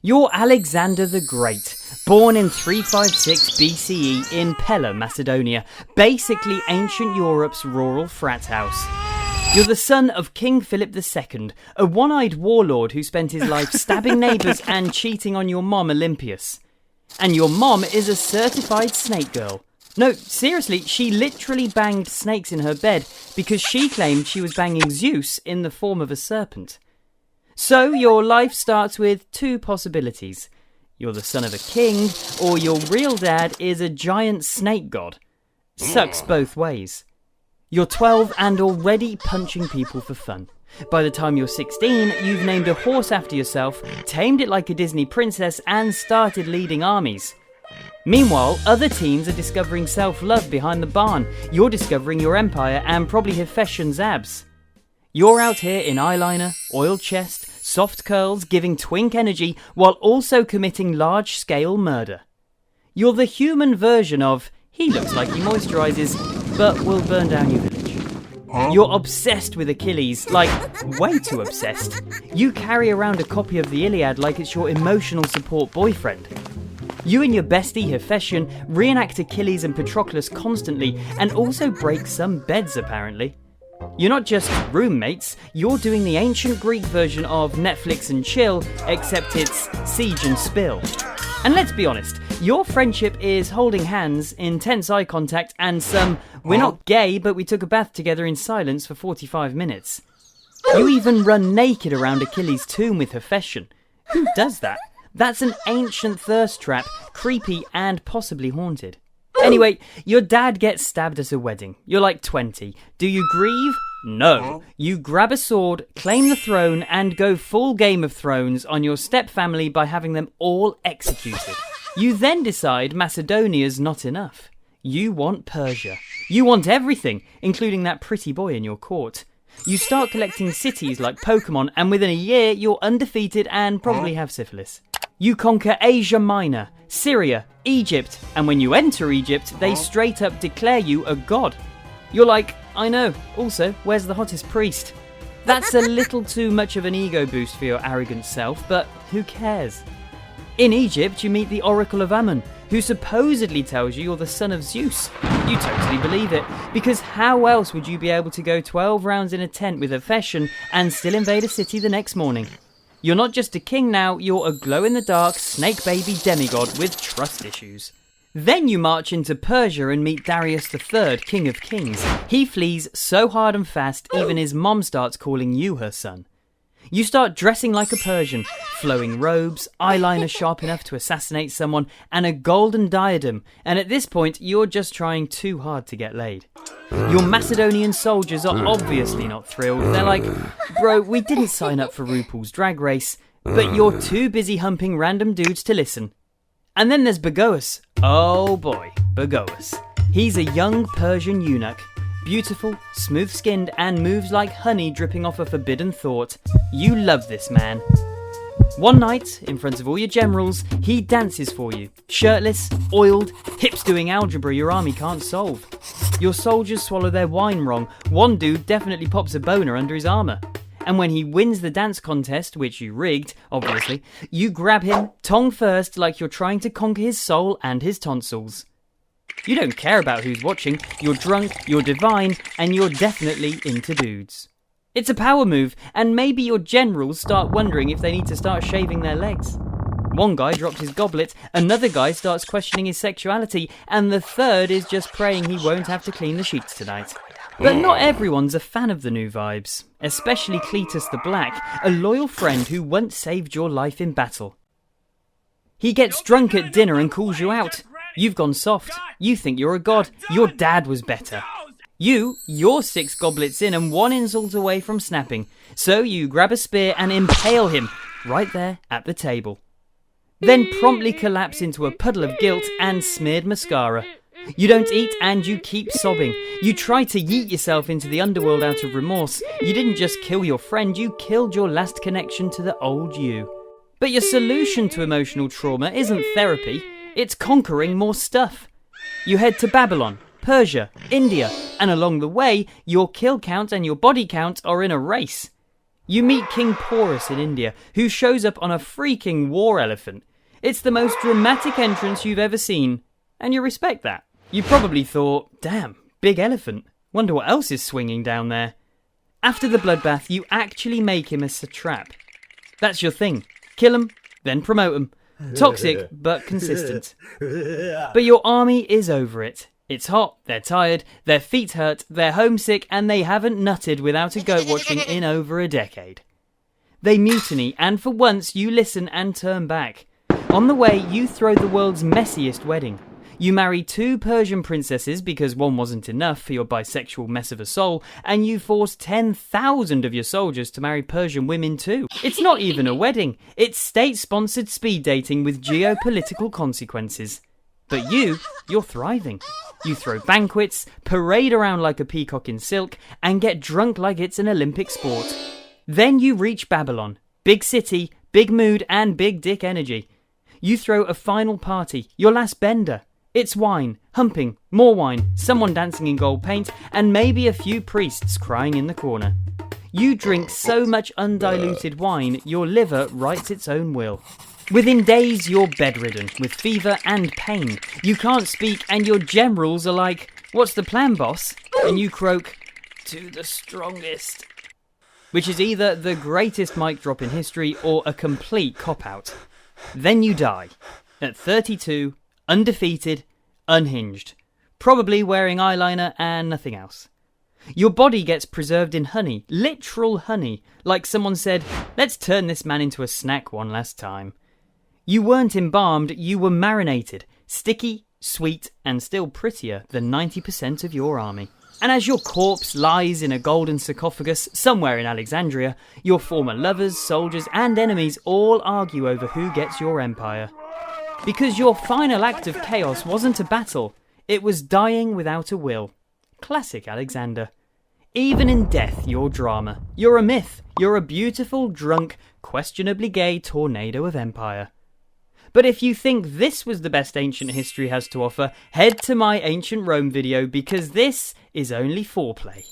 You're Alexander the Great, born in 356 BCE in Pella, Macedonia, basically ancient Europe's rural frat house. You're the son of King Philip II, a one-eyed warlord who spent his life stabbing neighbours and cheating on your mom Olympias. And your mom is a certified snake girl. No, seriously, she literally banged snakes in her bed because she claimed she was banging Zeus in the form of a serpent. So your life starts with two possibilities. You're the son of a king, or your real dad is a giant snake god. Sucks both ways. You're 12 and already punching people for fun. By the time you're 16, you've named a horse after yourself, tamed it like a Disney princess, and started leading armies. Meanwhile, other teens are discovering self-love behind the barn. You're discovering your empire and probably Hephaestion's abs. You're out here in eyeliner, oiled chest, soft curls, giving twink energy, while also committing large-scale murder. You're the human version of, he looks like he moisturises, but will burn down your village. You're obsessed with Achilles, like, way too obsessed. You carry around a copy of the Iliad like it's your emotional support boyfriend. You and your bestie Hephaestion reenact Achilles and Patroclus constantly, and also break some beds apparently. You're not just roommates, you're doing the ancient Greek version of Netflix and chill, except it's siege and spill. And let's be honest, your friendship is holding hands, intense eye contact, and some, we're not gay but we took a bath together in silence for 45 minutes. You even run naked around Achilles' tomb with Hephaestion. Who does that? That's an ancient thirst trap, creepy and possibly haunted. Anyway, your dad gets stabbed at a wedding. You're like 20. Do you grieve? No. You grab a sword, claim the throne, and go full Game of Thrones on your stepfamily by having them all executed. You then decide Macedonia's not enough. You want Persia. You want everything, including that pretty boy in your court. You start collecting cities like Pokémon, and within a year, you're undefeated and probably have syphilis. You conquer Asia Minor, Syria, Egypt, and when you enter Egypt, they straight up declare you a god. You're like, I know, also, where's the hottest priest? That's a little too much of an ego boost for your arrogant self, but who cares? In Egypt, you meet the Oracle of Ammon, who supposedly tells you you're the son of Zeus. You totally believe it, because how else would you be able to go 12 rounds in a tent with Hephaestion and still invade a city the next morning? You're not just a king now, you're a glow-in-the-dark, snake baby demigod with trust issues. Then you march into Persia and meet Darius III, King of Kings. He flees so hard and fast, even his mom starts calling you her son. You start dressing like a Persian, flowing robes, eyeliner sharp enough to assassinate someone, and a golden diadem, and at this point, you're just trying too hard to get laid. Your Macedonian soldiers are obviously not thrilled. They're like, bro, we didn't sign up for RuPaul's Drag Race, but you're too busy humping random dudes to listen. And then there's Bagoas. Oh boy, Bagoas. He's a young Persian eunuch. Beautiful, smooth-skinned, and moves like honey dripping off a forbidden thought. You love this man. One night, in front of all your generals, he dances for you. Shirtless, oiled, hips doing algebra your army can't solve. Your soldiers swallow their wine wrong. One dude definitely pops a boner under his armour. And when he wins the dance contest, which you rigged, obviously, you grab him, tongue first, like you're trying to conquer his soul and his tonsils. You don't care about who's watching, you're drunk, you're divine, and you're definitely into dudes. It's a power move, and maybe your generals start wondering if they need to start shaving their legs. One guy dropped his goblet, another guy starts questioning his sexuality, and the third is just praying he won't have to clean the sheets tonight. But not everyone's a fan of the new vibes, especially Cletus the Black, a loyal friend who once saved your life in battle. He gets drunk at dinner and calls you out. You've gone soft. You think you're a god. Your dad was better. You're 6 goblets in and 1 insult away from snapping. So you grab a spear and impale him right there at the table. Then promptly collapse into a puddle of guilt and smeared mascara. You don't eat and you keep sobbing. You try to yeet yourself into the underworld out of remorse. You didn't just kill your friend, you killed your last connection to the old you. But your solution to emotional trauma isn't therapy. It's conquering more stuff. You head to Babylon, Persia, India, and along the way, your kill count and your body count are in a race. You meet King Porus in India, who shows up on a freaking war elephant. It's the most dramatic entrance you've ever seen, and you respect that. You probably thought, damn, big elephant. Wonder what else is swinging down there. After the bloodbath, you actually make him a satrap. That's your thing. Kill him, then promote him. Toxic, but consistent. But your army is over it. It's hot, they're tired, their feet hurt, they're homesick, and they haven't nutted without a goat watching in over a decade. They mutiny, and for once you listen and turn back. On the way, you throw the world's messiest wedding. You marry 2 Persian princesses because one wasn't enough for your bisexual mess of a soul, and you force 10,000 of your soldiers to marry Persian women too. It's not even a wedding, it's state-sponsored speed dating with geopolitical consequences. But you're thriving. You throw banquets, parade around like a peacock in silk, and get drunk like it's an Olympic sport. Then you reach Babylon. Big city, big mood, and big dick energy. You throw a final party, your last bender. It's wine, humping, more wine, someone dancing in gold paint, and maybe a few priests crying in the corner. You drink so much undiluted wine, your liver writes its own will. Within days, you're bedridden, with fever and pain. You can't speak, and your generals are like, "What's the plan, boss?" And you croak, "To the strongest." Which is either the greatest mic drop in history or a complete cop-out. Then you die. At 32, undefeated, unhinged. Probably wearing eyeliner and nothing else. Your body gets preserved in honey, literal honey, like someone said, "Let's turn this man into a snack one last time." You weren't embalmed, you were marinated, sticky, sweet, and still prettier than 90% of your army. And as your corpse lies in a golden sarcophagus somewhere in Alexandria, your former lovers, soldiers, and enemies all argue over who gets your empire. Because your final act of chaos wasn't a battle, it was dying without a will. Classic Alexander. Even in death, you're drama. You're a myth. You're a beautiful, drunk, questionably gay tornado of empire. But if you think this was the best ancient history has to offer, head to my Ancient Rome video because this is only foreplay.